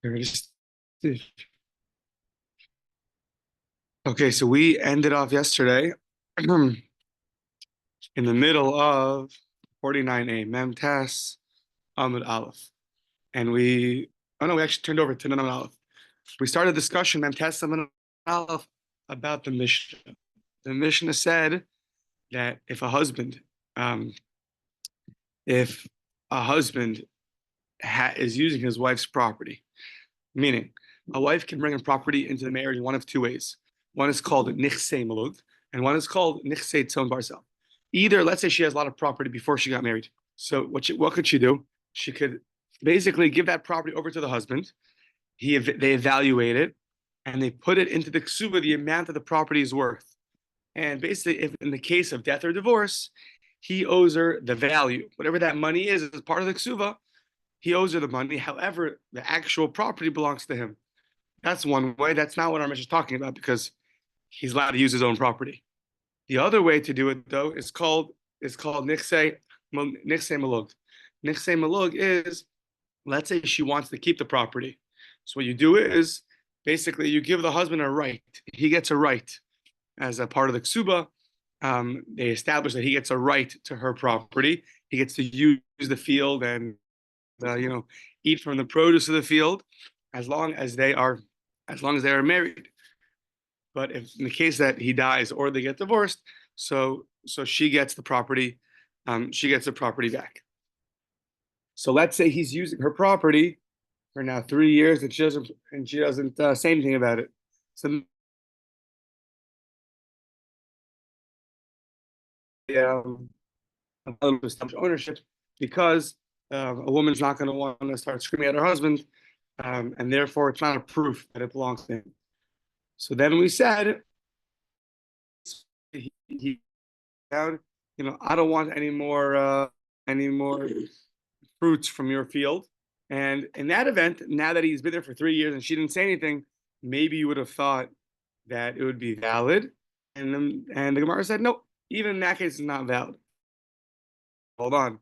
Okay, so we ended off yesterday in the middle of 49a, Mem Tes Amud Aleph. And we actually turned over to Nun Amud Aleph. We started a discussion, Mem Tes Amud Aleph, about the Mishnah. The Mishnah said that um, if a husband is using his wife's property, meaning a wife can bring a property into the marriage in one of two ways. One is called nichsei malug, and one is called nichsei tzon barsel. Either, let's say she has a lot of property before she got married. So what could she do? She could basically give that property over to the husband. They evaluate it, and they put it into the ksuba, the amount that the property is worth. And basically, if in the case of death or divorce, he owes her the value, whatever that money is as part of the ksuba. He owes her the money. However, the actual property belongs to him. That's one way. That's not what our Mishnah is talking about because he's allowed to use his own property. The other way to do it, though, is called nichsei malug. Nichsei malug is, let's say she wants to keep the property. So what you do is basically you give the husband a right. He gets a right as a part of the ksuba. They establish that he gets a right to her property. He gets to use the field and eat from the produce of the field as long as they are married. But if in the case that he dies or they get divorced, so she gets the property, back. So let's say he's using her property for now 3 years and she doesn't say anything about it. So establish ownership because a woman's not going to want to start screaming at her husband, and therefore it's not a proof that it belongs to him. So then we said, he I don't want any more fruits from your field. And in that event, now that he's been there for 3 years and she didn't say anything, maybe you would have thought that it would be valid. And the Gemara said, no, even in that case, it's not valid. Hold on.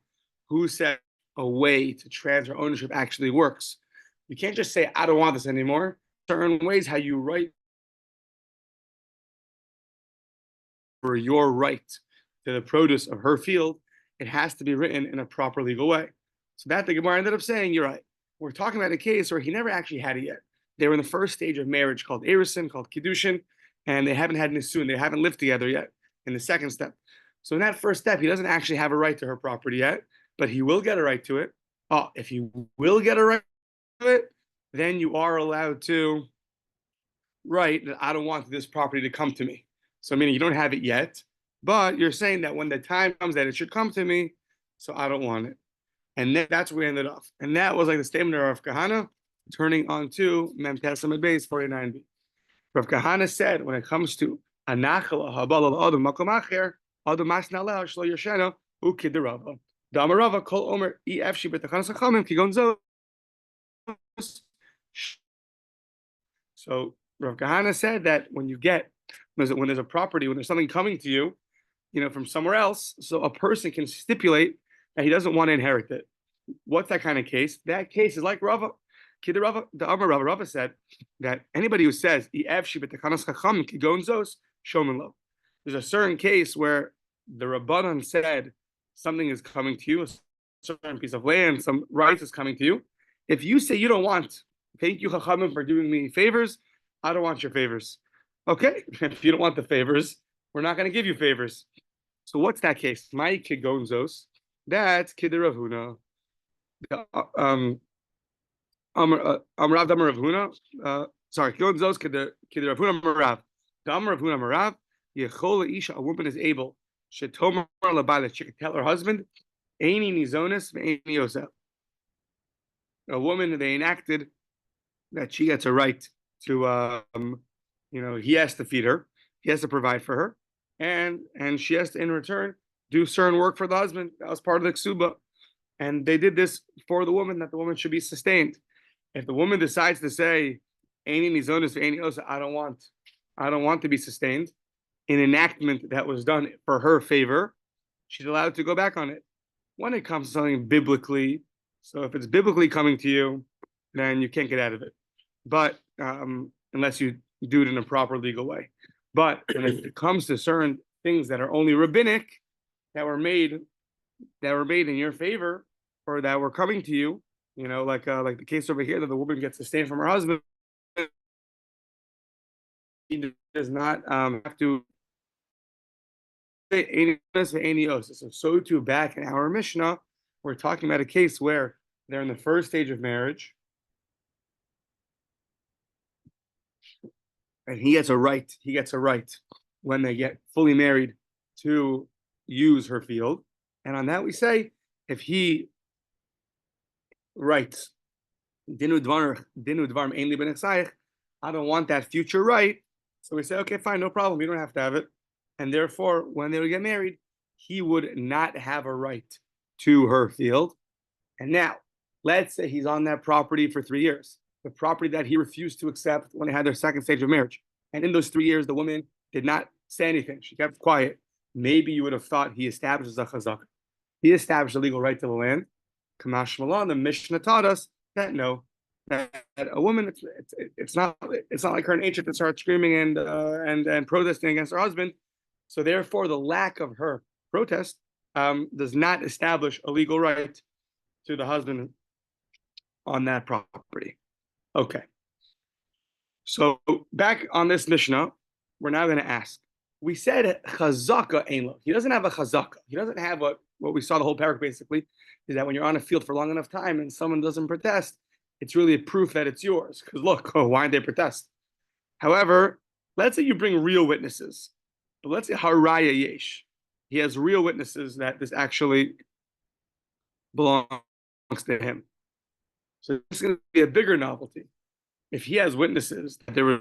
Who said a way to transfer ownership actually works? You can't just say, I don't want this anymore. Certain ways how you write for your right to the produce of her field, it has to be written in a proper legal way. So that the Gemara ended up saying, you're right. We're talking about a case where he never actually had it yet. They were in the first stage of marriage called Erisin, called Kiddushin, and they haven't had Nisun. They haven't lived together yet in the second step. So in that first step, he doesn't actually have a right to her property yet, but he will get a right to it. Oh, if he will get a right to it, then you are allowed to write that I don't want this property to come to me. So meaning you don't have it yet, but you're saying that when the time comes that it should come to me, so I don't want it. And then that's where we ended off. And that was like the statement of Rav Kahana, turning on to Mem Tesam Beis 49b. Rav Kahana said when it comes to Anachal Habal Adam Makom Acher, Adam Masna Leo Shlo Yoshena, Ukid the Rava. Damarava Kol Omer EFC Betachanas Achamim Kigonzo. So Rav Kahana said that when there's a property, when there's something coming to you, from somewhere else, so a person can stipulate that he doesn't want to inherit it. What's that kind of case? That case is like Rava. Rava said that anybody who says there's a certain case where the Rabbanan said something is coming to you, a certain piece of land, some rights is coming to you. If you say you don't want, thank you, Chachamim, for doing me favors, I don't want your favors. Okay, if you don't want the favors, we're not going to give you favors. So what's that case? My kigonzos, that's kidiravuna. Amrav Damar Ravuna. Sorry, kigonzos kidiravuna marav. Damar Ravuna marav. Yechola isha, a woman is able. Shetomar labala, she can tell her husband, Eini nizonis ve'eini yosef. A woman, they enacted that she gets a right to, he has to feed her, he has to provide for her, and she has to, in return, do certain work for the husband. That was part of the ksuba. And they did this for the woman, that the woman should be sustained. If the woman decides to say, Eini nizonis ve'eini yosef, I don't want to be sustained, an enactment that was done for her favor, she's allowed to go back on it. When it comes to something biblically, so if it's biblically coming to you, then you can't get out of it. But unless you do it in a proper legal way. But when it comes to certain things that are only rabbinic, that were made in your favor, or that were coming to you, like the case over here that the woman gets sustained from her husband, he does not have to. So too, back in our Mishnah, we're talking about a case where they're in the first stage of marriage, and he gets a right. He gets a right when they get fully married to use her field, and on that we say, if he writes, "Dinu dvarim ein li b'nechsayich," I don't want that future right. So we say, okay, fine, no problem. You don't have to have it. And therefore, when they would get married, he would not have a right to her field. And now, let's say he's on that property for 3 years, the property that he refused to accept when they had their second stage of marriage. And in those 3 years, the woman did not say anything. She kept quiet. Maybe you would have thought he established a chazaka. He established a legal right to the land. Kamash Malan, the Mishnah taught us that no, that a woman, it's not like her nature to start screaming and protesting against her husband. So therefore, the lack of her protest does not establish a legal right to the husband on that property. Okay. So back on this Mishnah, we're now going to ask. We said chazaka ein lo. He doesn't have a chazaka. He doesn't have what we saw the whole parak basically is that when you're on a field for long enough time and someone doesn't protest, it's really a proof that it's yours. Because look, why didn't they protest? However, let's say you bring real witnesses. But let's say haraya yesh. He has real witnesses that this actually belongs to him. So this is going to be a bigger novelty. If he has witnesses that there were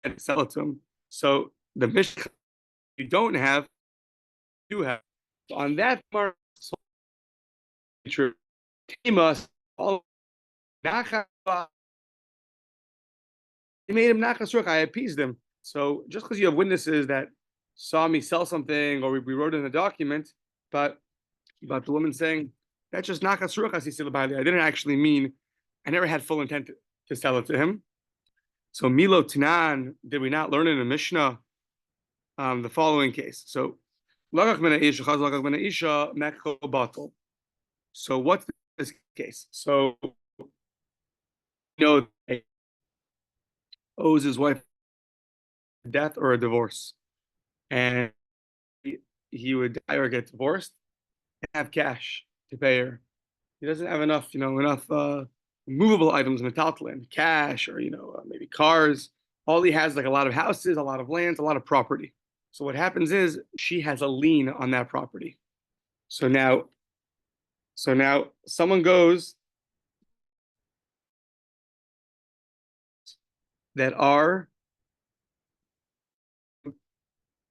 and sell it to him. So the Mishnah you don't have, you have. So on that part, true. He must all he made him nachas ruach. I appeased him. So just because you have witnesses that saw me sell something, or we wrote in a document, but the woman saying that's just nachas ruach. I didn't actually mean. I never had full intent to sell it to him. So Milo Tanan, did we not learn in the Mishnah the following case? So so what's this case? So owes his wife death or a divorce, and he would die or get divorced and have cash to pay her. He doesn't have enough movable items, metaltalin, cash, or maybe cars. All he has like a lot of houses, a lot of lands, a lot of property. So what happens is she has a lien on that property. So now someone goes that are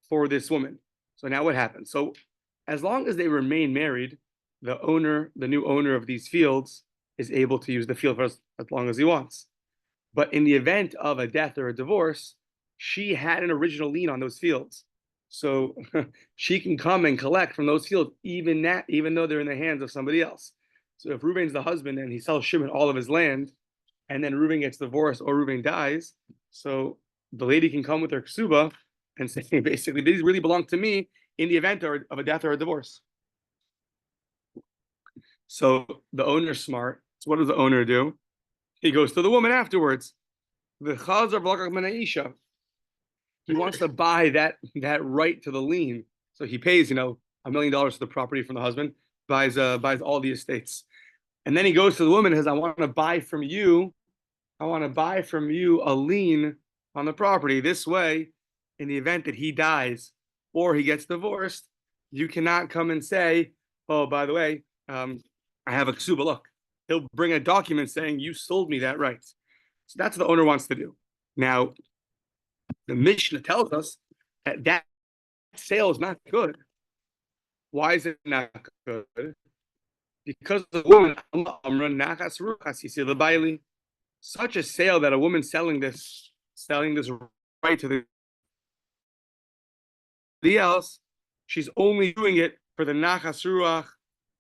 for this woman. So now what happens? So as long as they remain married, the new owner of these fields is able to use the field for as long as he wants. But in the event of a death or a divorce, she had an original lien on those fields. So she can come and collect from those fields, even though they're in the hands of somebody else. So if Reuben's the husband and he sells Shimon all of his land, and then Reuben gets divorced or Reuben dies, so the lady can come with her ksuba and say, basically, these really belong to me in the event of a death or a divorce. So the owner's smart. So what does the owner do? He goes to the woman afterwards. The chazar v'lakach min ha'isha. He wants to buy that right to the lien. So he pays, $1 million for the property from the husband, buys all the estates. And then he goes to the woman and says, I want to buy from you a lien on the property. This way, in the event that he dies or he gets divorced, you cannot come and say, oh, by the way, I have a ksuba. Look, he'll bring a document saying you sold me that right. So that's what the owner wants to do. Now, the Mishnah tells us that sale is not good. Why is it not good? Because the woman, such a sale that a woman selling this right to the else, she's only doing it for the nachas ruach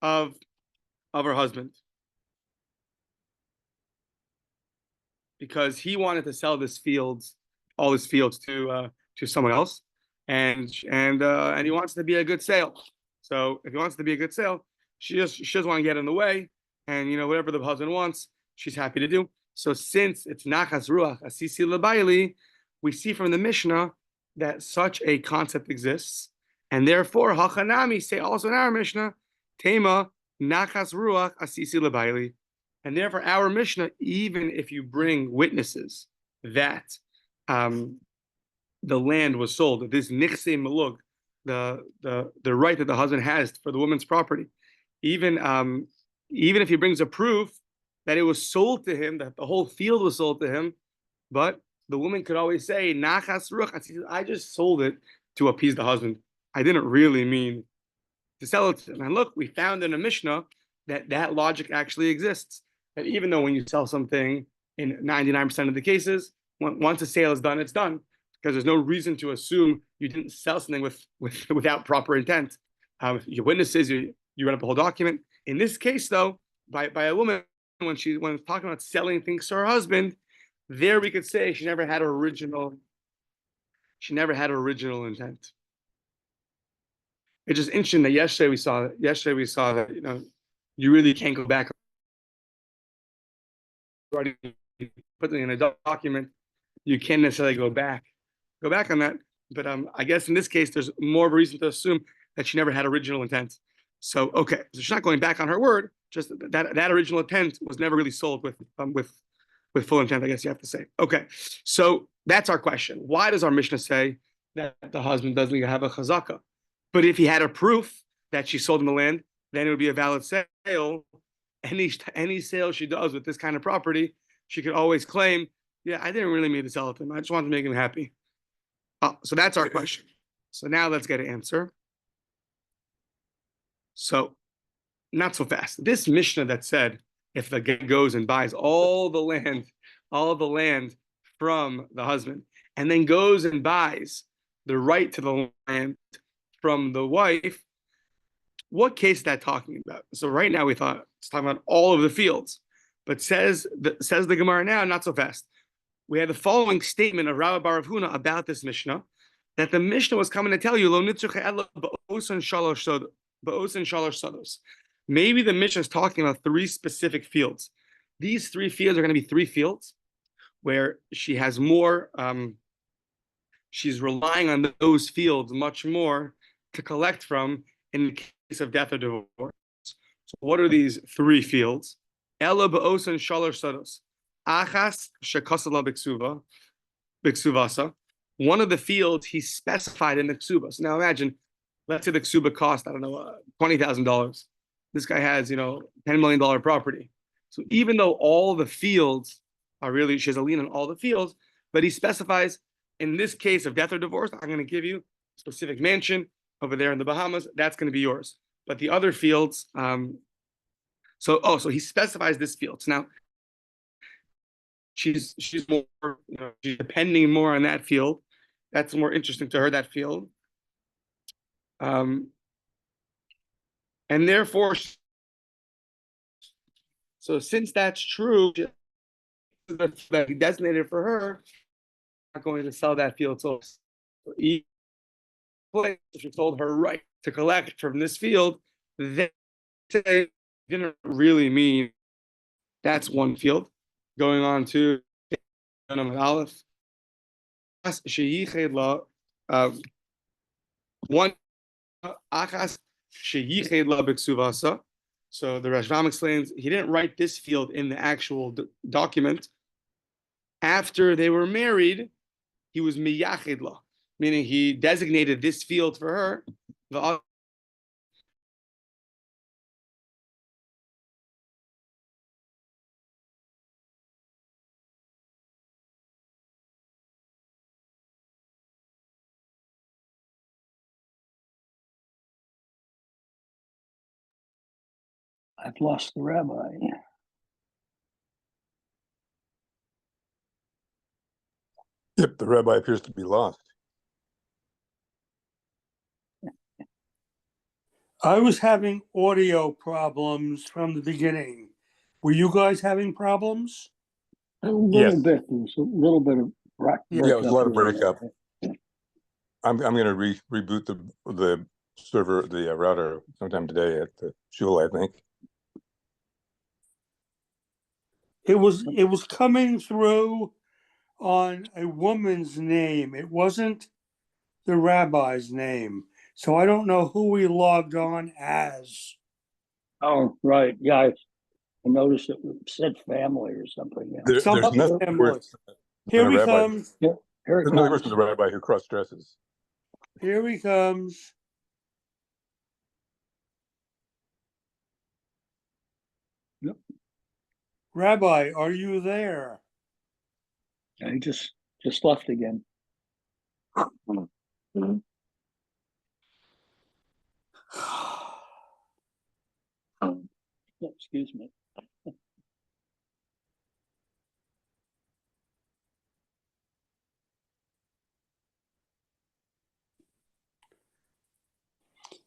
of her husband, because he wanted to sell all his fields to someone else, and he wants it to be a good sale. So if he wants it to be a good sale, she doesn't want to get in the way, and whatever the husband wants, she's happy to do. So since it's nachas ruach asisi lebayli, we see from the Mishnah that such a concept exists, and therefore hachanami say also in our Mishnah, tema nachas ruach asisi lebayli. And therefore, our Mishnah, even if you bring witnesses that the land was sold, this nichse malug, the right that the husband has for the woman's property, even if he brings a proof that it was sold to him, that the whole field was sold to him, but the woman could always say, "Nachas ruach," I just sold it to appease the husband. I didn't really mean to sell it to him. And look, we found in a Mishnah that logic actually exists. That even though when you sell something in 99% of the cases, once a sale is done, it's done, because there's no reason to assume you didn't sell something without proper intent. Your witnesses, you run up a whole document. In this case, though, by a woman, when talking about selling things to her husband, there we could say she never had original intent. It's just interesting that yesterday we saw that you really can't go back. Already put it in a document, you can't necessarily go back on that. But I guess in this case, there's more of a reason to assume that she never had original intent. So okay, so she's not going back on her word. Just that original intent was never really sold with full intent, I guess you have to say. Okay, so that's our question. Why does our Mishnah say that the husband doesn't have a chazaka? But if he had a proof that she sold him the land, then it would be a valid sale. Any sale she does with this kind of property, she could always claim, yeah, I didn't really mean to sell it to him. I just wanted to make him happy. So that's our question. So now let's get an answer. So not so fast. This Mishnah that said, if the guy goes and buys all the land from the husband, and then goes and buys the right to the land from the wife, what case is that talking about? So right now we thought it's talking about all of the fields, but says the Gemara now, not so fast. We had the following statement of Rabbi Bar Huna about this Mishnah, that the Mishnah was coming to tell you, maybe the Mishnah is talking about three specific fields. These three fields are going to be three fields where she has more, she's relying on those fields much more to collect from in the case of death or divorce. So what are these three fields? Ela ba'osan shalosh sados. Achas shekasala b'ksuvasa. One of the fields he specified in the ksuba. So now imagine, let's say the ksuba cost, I don't know, $20,000. This guy has, $10 million property. So even though all the fields are really, she has a lien on all the fields, but he specifies, in this case of death or divorce, I'm going to give you a specific mansion over there in the Bahamas. That's going to be yours. But the other fields, so he specifies this field. So now she's more, she's depending more on that field. That's more interesting to her, that field. And therefore, so since that's true, that he designated for her, not going to sell that field. So if she told her right to collect from this field, they didn't really mean that's one field. Going on to Aleph. One achas sheyichid la b'ksuvasa. So the Rashbam explains he didn't write this field in the actual document. After they were married, he was miyachid la, meaning he designated this field for her. I've lost the rabbi. Yep, the rabbi appears to be lost. I was having audio problems from the beginning. Were you guys having problems? A little Yes. bit. There was a little bit of breakup. Yeah, it was a lot of breakup. I'm going to reboot the server, the router sometime today at the shul, I think. It was coming through on a woman's name. It wasn't the rabbi's name. So I don't know who we logged on as. Oh, right. Yeah, I noticed it said family or something. Yeah. There's nothing Family. worse Here than a he rabbi. comes. Here it There's nothing worse comes. than a rabbi who cross dresses. Here he comes. Yep. Rabbi, are you there? And he just left again. Excuse me.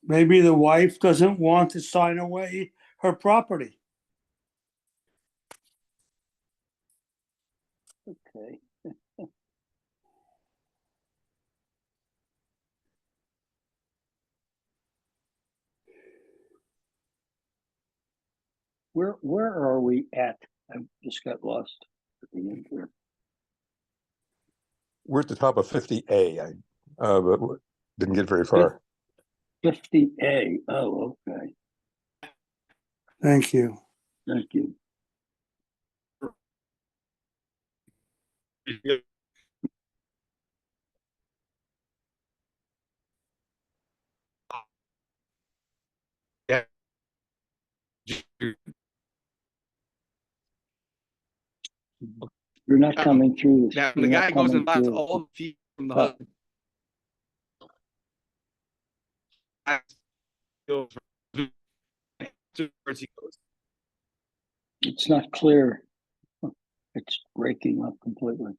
Maybe the wife doesn't want to sign away her property. Okay. Where are we at? I just got lost at the end here. We're at the top of 50A, but didn't get very far. 50A. Oh, okay. Thank you. Thank you. Yeah. You're not coming through this. Now You're the not guy goes coming and buys through. all the feet from the Oh. husband. Afterwards he goes. It's not clear. It's breaking up completely.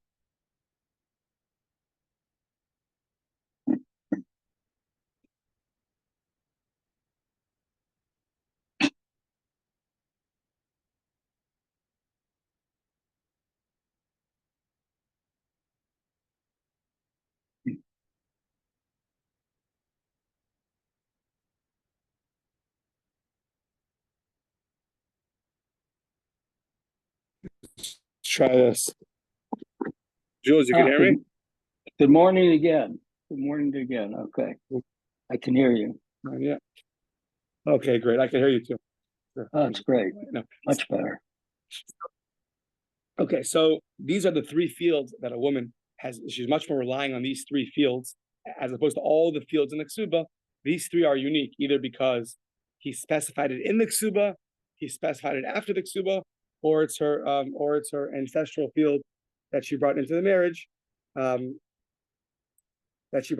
Let's try this. Jules, you can hear me? Good morning again. Good morning again. Okay. I can hear you. Yeah. Okay, great. I can hear you too. Oh, that's great. No. Much better. Okay, so these are the three fields that a woman has. She's much more relying on these three fields as opposed to all the fields in the ksuba. These three are unique either because he specified it in the ksuba, he specified it after the ksuba, or it's her ancestral field that she brought into the marriage. And this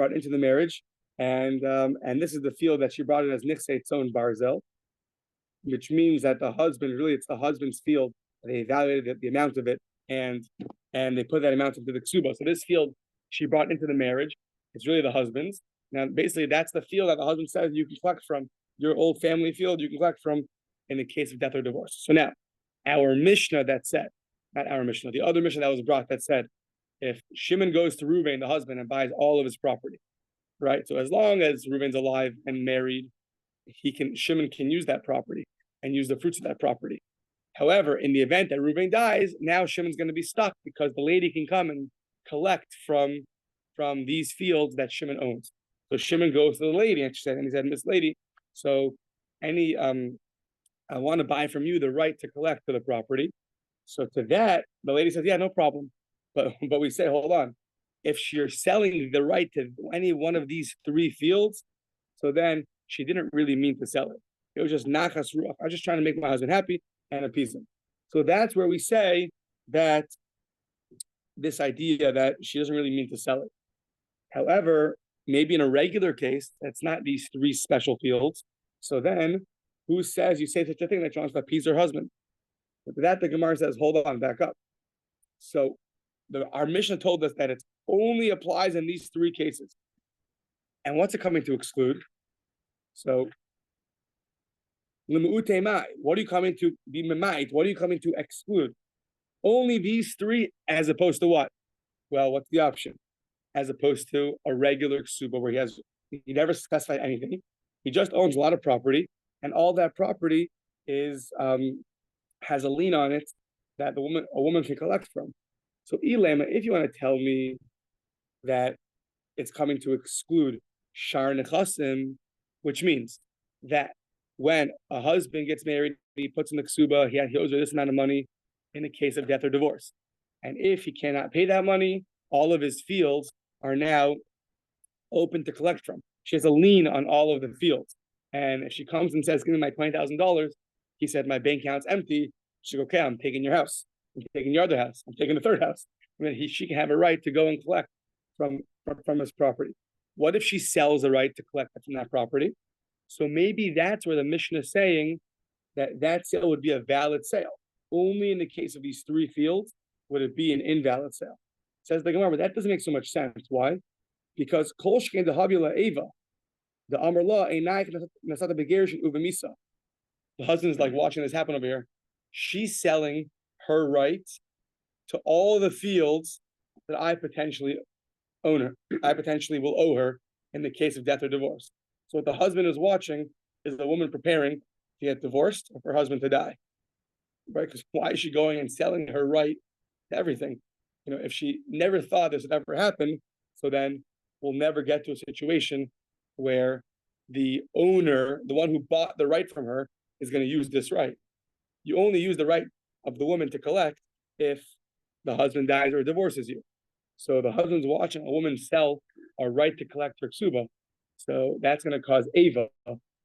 is the field that she brought in as nichsei tzon barzel, which means that the husband, really it's the husband's field. They evaluated the amount of it and they put that amount into the ksuba. So this field she brought into the marriage, it's really the husband's. Now basically that's the field that the husband says you can collect from, your old family field you can collect from in the case of death or divorce. So now our Mishnah that said, not our Mishnah, the other Mishnah that was brought that said, if Shimon goes to Reuven, the husband, and buys all of his property, right? So as long as Reuven's alive and married, Shimon can use that property and use the fruits of that property. However, in the event that Reuven dies, now Shimon's going to be stuck because the lady can come and collect from these fields that Shimon owns. So Shimon goes to the lady and he said, Miss Lady, so I want to buy from you the right to collect to the property. So to that, the lady says, yeah, no problem. But we say, hold on. If you're selling the right to any one of these three fields, so then she didn't really mean to sell it. It was just nachas ruach. I was just trying to make my husband happy and appease him. So that's where we say that this idea that she doesn't really mean to sell it. However, maybe in a regular case, that's not these three special fields. So then, who says you say such a thing that she wants to appease her husband? But that the Gemara says, hold on, back up. So our Mishnah told us that it only applies in these three cases. And what's it coming to exclude? So What are you coming to be memait? What are you coming to exclude? Only these three, as opposed to what? Well, what's the option? As opposed to a regular ksuba where he never specified anything. He just owns a lot of property, and all that property is has a lien on it that a woman can collect from. So, Ilema, if you want to tell me that it's coming to exclude shar nechasim, which means that when a husband gets married, he puts in the ksuba, he owes her this amount of money in the case of death or divorce. And if he cannot pay that money, all of his fields are now open to collect from. She has a lien on all of the fields. And if she comes and says, give me my $20,000, he said, my bank account's empty. She goes, okay, I'm taking your house. I'm taking your other house. I'm taking the third house. And then she can have a right to go and collect from his property. What if she sells the right to collect from that property? So maybe that's where the Mishnah is saying that sale would be a valid sale. Only in the case of these three fields would it be an invalid sale. Says the Gemara, but that doesn't make so much sense. Why? Because kol shkein dehabila eva, the amar la einayik nasata begerishin uvemisa. The husband's like watching this happen over here. She's selling her right to all the fields that I potentially own her. I potentially will owe her in the case of death or divorce. So what the husband is watching is the woman preparing to get divorced or for her husband to die. Right? Because why is she going and selling her right to everything? If she never thought this would ever happen, so then we'll never get to a situation where the owner, the one who bought the right from her, is going to use this right. You only use the right of the woman to collect if the husband dies or divorces you. So the husband's watching a woman sell a right to collect her ksuba. So that's going to cause ava.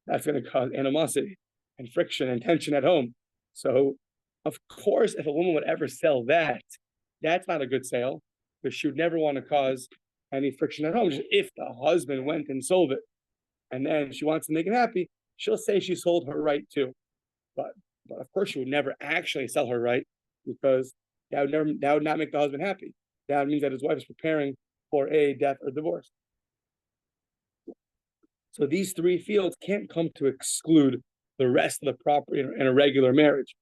That's going to cause animosity and friction and tension at home. So, of course, if a woman would ever sell that, that's not a good sale, because she would never want to cause any friction at home. Just if the husband went and sold it, and then she wants to make it happy, she'll say she sold her right too. But of course, she would never actually sell her right, because that would not make the husband happy. That means that his wife is preparing for a death or divorce. So these three fields can't come to exclude the rest of the property in a regular marriage,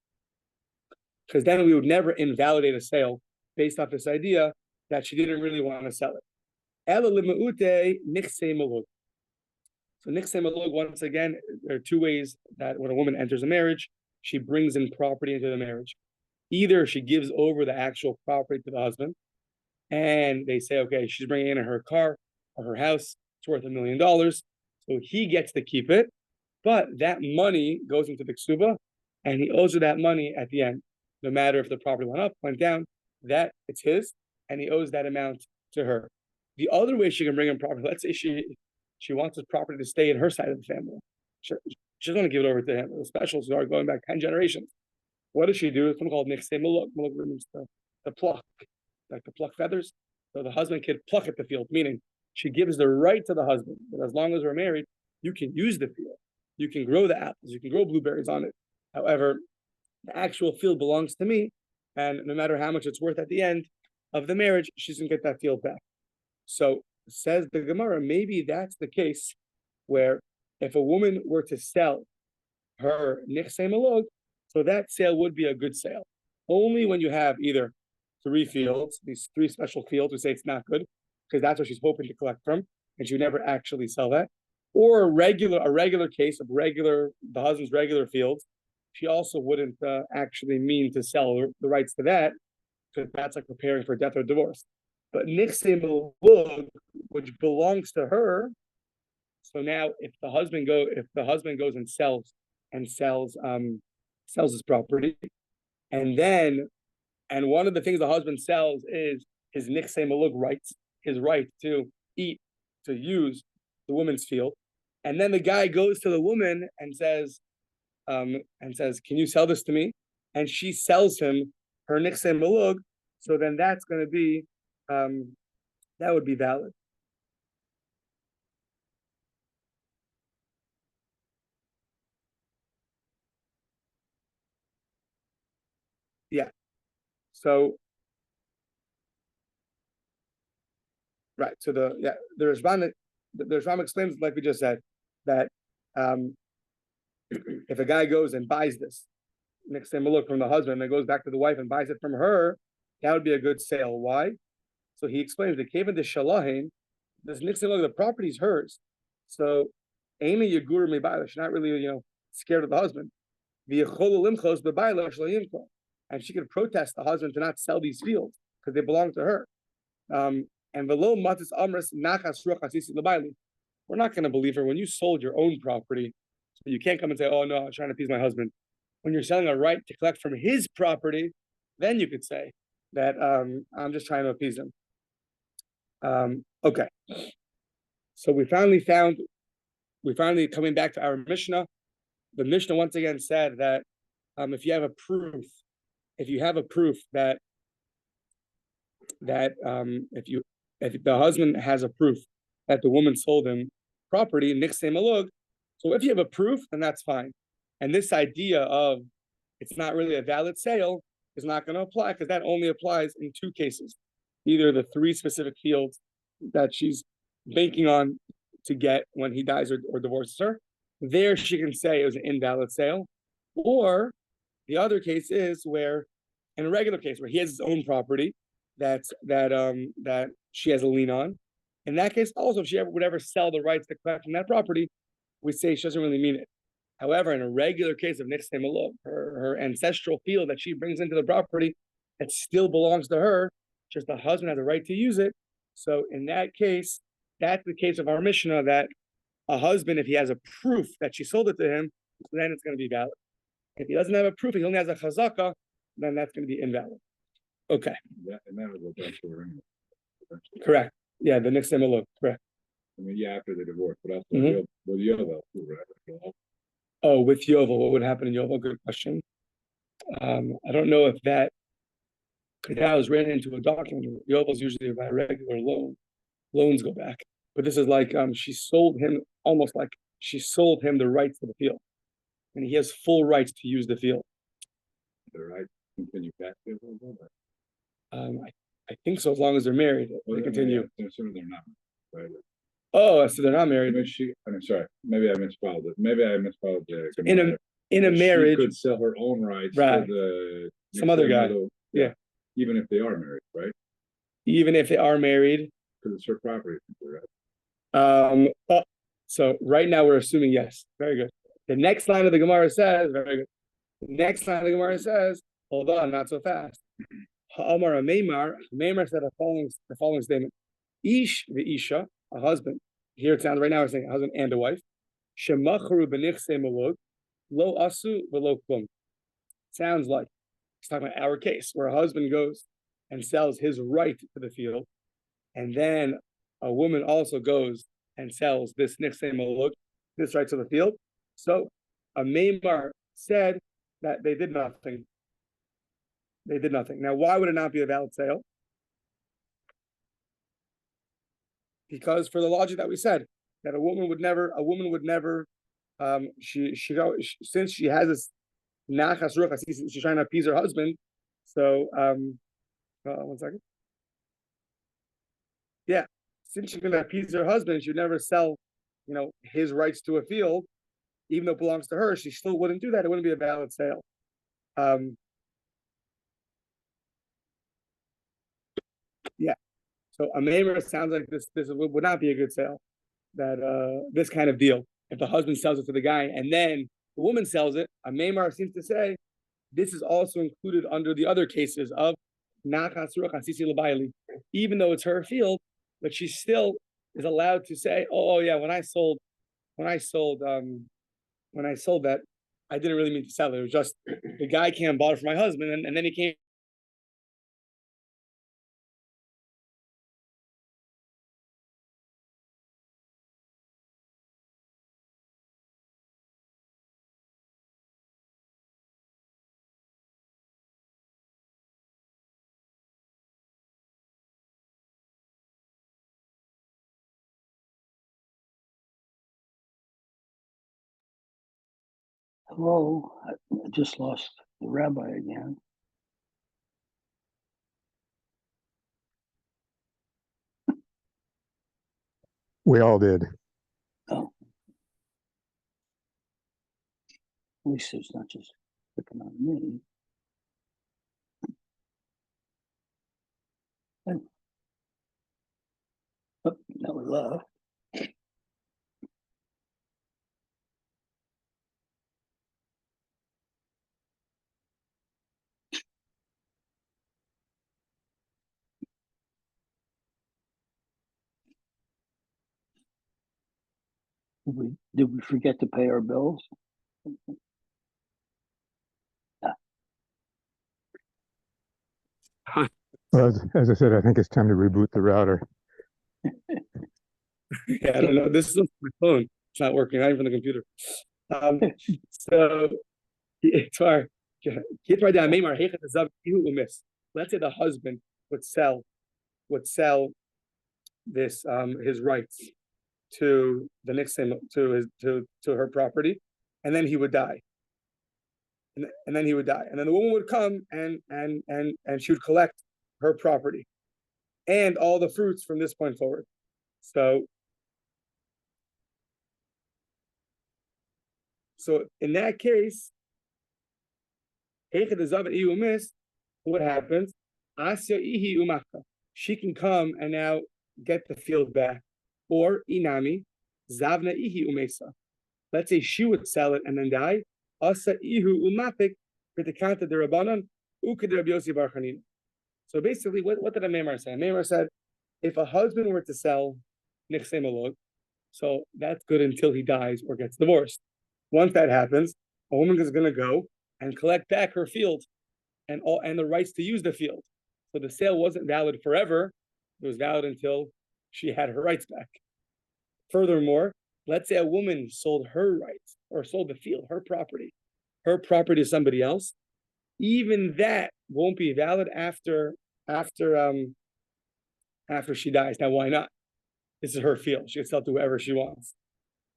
because then we would never invalidate a sale based off this idea that she didn't really want to sell it. So nichse malug, once again, there are two ways that when a woman enters a marriage, she brings in property into the marriage. Either she gives over the actual property to the husband, and they say, okay, she's bringing in her car or her house, it's worth $1 million, so he gets to keep it, but that money goes into the ksuba, and he owes her that money at the end. No matter if the property went up, went down, that it's his, and he owes that amount to her. The other way she can bring in property, let's say she wants his property to stay in her side of the family. She doesn't want to give it over to him. The specials are going back 10 generations. What does she do? It's something called nichse malug. Malug means the pluck, like to pluck feathers. So the husband can pluck at the field, meaning she gives the right to the husband that as long as we're married, you can use the field. You can grow the apples. You can grow blueberries on it. However, the actual field belongs to me, and no matter how much it's worth at the end of the marriage, she's going to get that field back. So says the Gemara, maybe that's the case where if a woman were to sell her nichse malug, so that sale would be a good sale. Only when you have either three fields, these three special fields, we say it's not good, because that's what she's hoping to collect from, and she would never actually sell that. Or a regular case of the husband's regular fields, she also wouldn't actually mean to sell the rights to that, because that's like preparing for death or divorce. But nichse malug, which belongs to her, so now if the husband goes and sells his property, and one of the things the husband sells is his nichse malug rights, his right to use the woman's field, and then the guy goes to the woman and says, can you sell this to me? And she sells him her nichse malug, so then that's going to be, that would be valid. Yeah. So, right. So the Rashbam explains, like we just said, that if a guy goes and buys this, next time a look from the husband, and goes back to the wife and buys it from her, that would be a good sale. Why? So he explains the cave the shalahin, this nixon look, the property is hers. So Amy Yagur Mebaila, she's not really, scared of the husband. And she could protest the husband to not sell these fields because they belong to her. And below matis amras nachas ruach hasisi lebaili. We're not going to believe her when you sold your own property. So you can't come and say, "Oh no, I'm trying to appease my husband." When you're selling a right to collect from his property, then you could say that I'm just trying to appease him. Okay. So we finally coming back to our Mishnah. The Mishnah once again said that if you have a proof that if the husband has a proof that the woman sold him property, nixay malug. So if you have a proof, then that's fine. And this idea of it's not really a valid sale is not going to apply because that only applies in two cases. Either the 3 specific fields that she's banking on to get when he dies or divorces her. There she can say it was an invalid sale. Or the other case is where, in a regular case, where he has his own property that she has a lien on. In that case, also, if she would ever sell the rights to collect from that property, we say she doesn't really mean it. However, in a regular case of nixay malug, her ancestral field that she brings into the property, that still belongs to her, just the husband has a right to use it. So in that case, that's the case of our Mishnah, that a husband, if he has a proof that she sold it to him, then it's going to be valid. If he doesn't have a proof, he only has a chazaka, then that's going to be invalid. Okay. And that would go back to her anyway. Correct. Yeah, the nixay malug. Correct. I mean, yeah, after the divorce, but also with Yovel too, right? Oh, with Yovel, what would happen in Yovel? Good question. I don't know if that was written into a document. Yovel is usually by regular loan. Loans go back. But this is like she sold him, almost like she sold him the rights to the field. And he has full rights to use the field. The right continue back to I think so, as long as they're married. They continue. So they're not, right? Oh, so they're not married. I'm sorry. Maybe I misspelled it. Maybe I misspelled the in a marriage. She could sell her own rights right. to some other guy. Yeah. Even if they are married, right? Even if they are married. Because it's her property, right? So right now we're assuming yes. Very good. The next line of the Gemara says, very good. The next line of the Gemara says, hold on, not so fast. Ha'amar Meimar said the following statement. Ish v'isha, a husband. Here it sounds right now we're saying a husband and a wife. Shemachru b'nichsei malug, lo asu v'lo klum. Sounds like he's talking about our case where a husband goes and sells his right to the field, and then a woman also goes and sells this nichsei malug, this right to the field. So a Meimar said that they did nothing. They did nothing. Now, why would it not be a valid sale? Because for the logic that we said, that a woman would never, since she has this nachas ruach, she's trying to appease her husband. So, one second. Yeah, since she's going to appease her husband, she would never sell, his rights to a field, even though it belongs to her. She still wouldn't do that. It wouldn't be a valid sale. Yeah. So a meimer sounds like this would not be a good sale. That this kind of deal, if the husband sells it to the guy and then the woman sells it, a meimer seems to say this is also included under the other cases of nachas ruach hasisi l'bayli, even though it's her field, but she still is allowed to say, oh yeah, when I sold that, I didn't really mean to sell it. It was just the guy came and bought it for my husband, and then he came. Hello, I just lost the rabbi again. We all did. Oh. At least it's not just picking on me. Oh, now we left. Did we forget to pay our bills? Well, as I said, I think it's time to reboot the router. Yeah, I don't know. This is on my phone. It's not working. Not even the computer. So it's our. Let's say the husband would sell this his rights to the next to her property, and then he would die. And then he would die, and then the woman would come and she would collect her property and all the fruits from this point forward. So in that case, what happens? She can come and now get the field back. Or inami, zavna ihi umesa. Let's say she would sell it and then die. Asa ihu umapik kritikanta derabanan ukid Rabbi Yossi bar Chanina. So basically, what did Amemar say? Amemar said, if a husband were to sell nichsei malog, so that's good until he dies or gets divorced. Once that happens, a woman is going to go and collect back her field and the rights to use the field. So the sale wasn't valid forever; it was valid until she had her rights back. Furthermore, let's say a woman sold her rights or sold the field, her property to somebody else. Even that won't be valid after she dies. Now, why not? This is her field; she can sell to whoever she wants.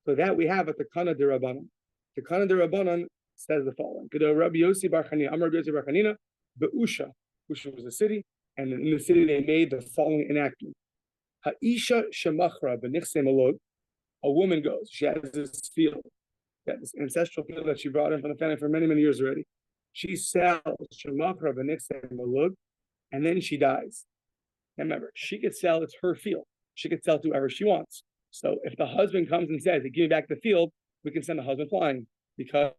So that we have at the Kana de Rabbanan. The Kana de Rabbanan says the following: Rabbi Yossi bar Chanina, Amar Rabbi Yossi bar Chanina, be'usha. Usha was a city, and in the city they made the following enactment: Ha'isha shemachra b'nichsei malog. A woman goes; she has this field, this ancestral field that she brought in from the family for many years already. She sells shemachra b'nichsei malog, and then she dies. And remember, she could sell; it's her field. She could sell to whoever she wants. So if the husband comes and says, "Give me back the field," we can send the husband flying because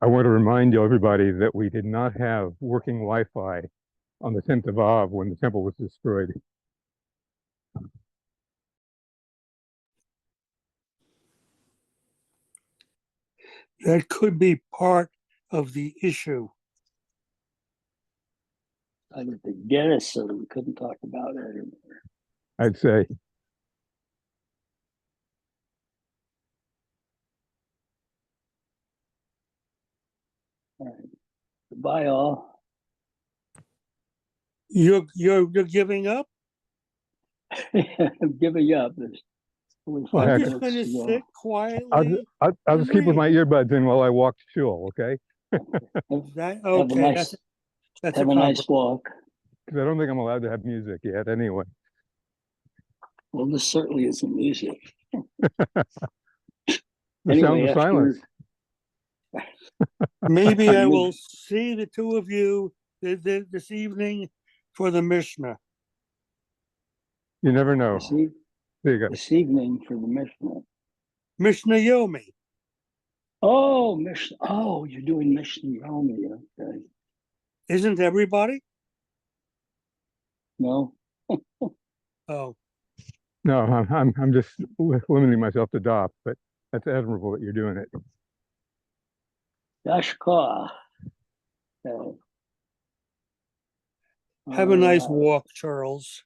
I want to remind everybody that we did not have working Wi-Fi on the 10th of Av when the temple was destroyed. That could be part of the issue. I had to get us so that we couldn't talk about it anymore. I'd say. All right. Goodbye, all. You're giving up? I'm giving up. There's only Well, 5 heck. I'm just minutes going to to go. sit quietly. I'll just keep with my earbuds in while I walk to shul, okay? That, Have a okay, nice, that's have a nice walk. Because I don't think I'm allowed to have music yet anyway. Well, this certainly isn't music. The sound of silence. Maybe I will see the two of you this evening for the Mishnah. You never know. There you go. This evening for the Mishnah. Mishnah Yomi. Oh, Mishnah. Oh, you're doing Mishnah Yomi. Okay. Isn't everybody? No. Oh, No, I'm just limiting myself to Daf, but that's admirable that you're doing it. Yashka. have a nice walk, Charles.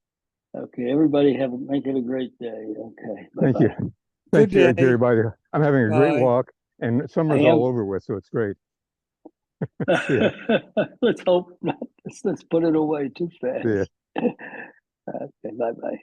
Okay, everybody make it a great day. Okay. Thank you. Bye-bye. Thank you, Good day. everybody. I'm having a great Bye. walk, and summer's all over with, so it's great. Yeah. Let's hope not. Let's put it away too fast. Yeah. Okay, bye-bye.